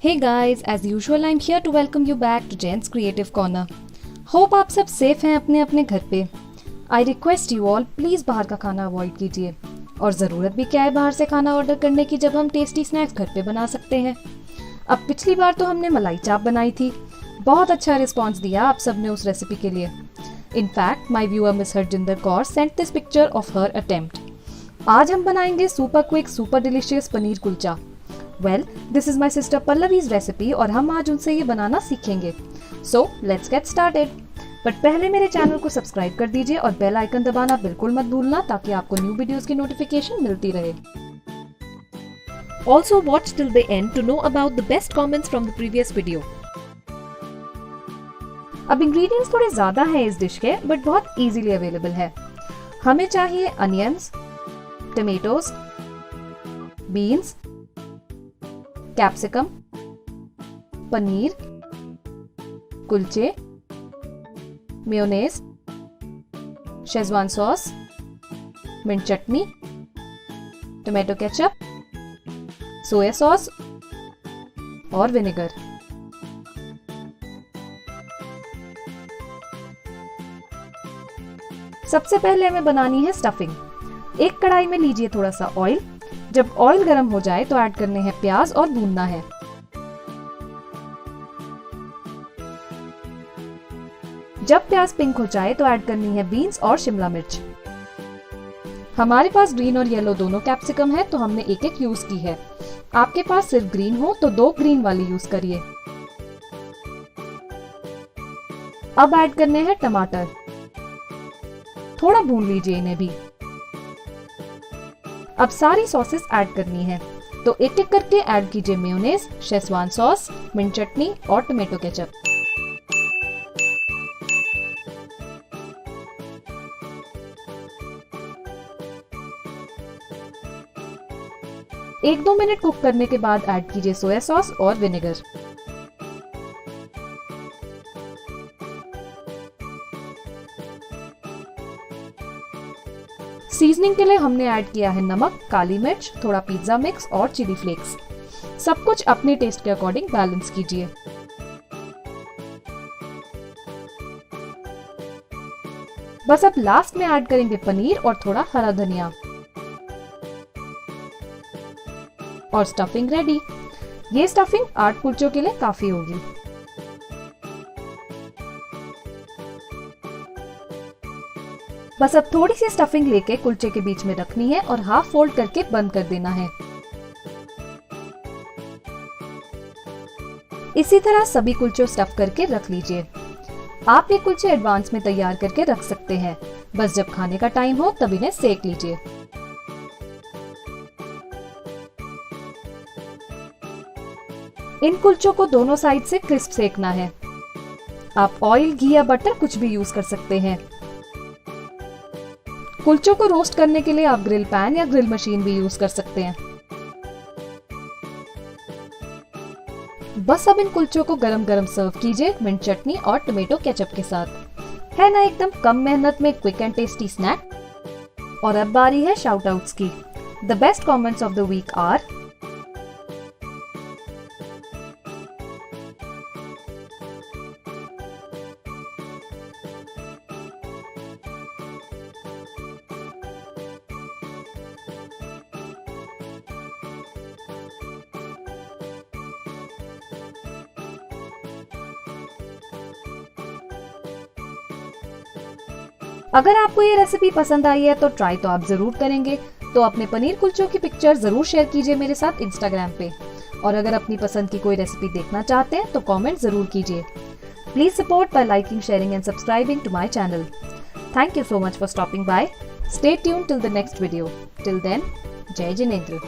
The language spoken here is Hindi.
Hey guys, as usual I'm here to welcome you back to Jen's Creative Corner. Hope आप सब सेफ हैं अपने अपने घर पे. I request you all please बाहर का खाना अवॉइड कीजिए. और ज़रूरत भी क्या है बाहर से खाना ऑर्डर करने की जब हम टेस्टी स्नैक्स घर पे बना सकते हैं. अब पिछली बार तो हमने मलाई चाप बनाई थी. बहुत अच्छा रिस्पॉन्स दिया आप सब ने उस रेसिपी के लिए. In fact, my viewer Miss Harjinder Kaur sent this picture of her attempt. आज हम बनाएंगे super quick super delicious paneer kulcha. Well, this is my sister Pallavi's recipe और हम आज उनसे ये बनाना सीखेंगे. So, let's get started. But पहले मेरे चैनल को सब्सक्राइब कर दीजिए और बेल आइकन दबाना बिल्कुल मत भूलना ताकि आपको न्यू वीडियोस की नोटिफिकेशन मिलती रहे. Also watch till the end to know about the best comments from the previous video. अब इंग्रेडिएंट्स थोड़े ज़्यादा हैं इस डिश के बट बहुत इजीली अवेलेबल है. हमें चाहिए onions, tomatoes, beans, capsicum, paneer, कुलचे, mayonnaise, Schezwan sauce, mint chutney, tomato ketchup, soya sauce और विनेगर. सबसे पहले हमें बनानी है स्टफिंग. एक कढ़ाई में लीजिए थोड़ा सा ऑयल. जब ऑयल गर्म हो जाए तो ऐड करने हैं प्याज और भूनना है. जब प्याज पिंक हो जाए तो ऐड करनी है बीन्स और शिमला मिर्च. हमारे पास ग्रीन और येलो दोनों कैप्सिकम है तो हमने एक एक यूज की है. आपके पास सिर्फ ग्रीन हो तो 2 ग्रीन वाली यूज करिए. अब ऐड करने हैं टमाटर. थोड़ा भून लीजिए इन्हें भी. अब सारी सॉसेस ऐड करनी है तो एक एक करके ऐड कीजिए मेयोनेज, शेजवान सॉस, मिंट चटनी और टोमेटो केचप. एक 2 मिनट कुक करने के बाद ऐड कीजिए सोया सॉस और विनेगर. सीजनिंग के लिए हमने ऐड किया है नमक, काली मिर्च, थोड़ा पिज्जा मिक्स और चिली फ्लेक्स. सब कुछ अपने टेस्ट के अकॉर्डिंग बैलेंस कीजिए. बस अब लास्ट में ऐड करेंगे पनीर और थोड़ा हरा धनिया. और स्टफिंग रेडी. ये स्टफिंग 8 कुलचों के लिए काफी होगी. बस अब थोड़ी सी स्टफिंग लेके कुलचे के बीच में रखनी है और हाफ फोल्ड करके बंद कर देना है. इसी तरह सभी कुलचों स्टफ करके रख लीजिए. आप ये कुलचे एडवांस में तैयार करके रख सकते हैं. बस जब खाने का टाइम हो तब इन्हें सेक लीजिए. इन कुलचों को दोनों साइड से क्रिस्प सेकना है. आप ऑयल, घी या बटर कुछ भी यूज कर सकते हैं. कुलचों को रोस्ट करने के लिए आप ग्रिल पैन या ग्रिल मशीन भी यूज कर सकते हैं. बस अब इन कुलचों को गरम गरम सर्व कीजिए मिंट चटनी और टोमेटो केचप के साथ. है ना एकदम कम मेहनत में क्विक एंड टेस्टी स्नैक. और अब बारी है शाउट आउट्स की. The best comments of the week are अगर आपको ये रेसिपी पसंद आई है तो ट्राई तो आप जरूर करेंगे. तो अपने पनीर कुलचों की पिक्चर जरूर शेयर कीजिए मेरे साथ इंस्टाग्राम पे. और अगर अपनी पसंद की कोई रेसिपी देखना चाहते हैं तो कमेंट जरूर कीजिए. Please support by liking, sharing and subscribing to my channel. Thank you so much for stopping by. Stay tuned till the next video. Till then, जय जिनेंद्र.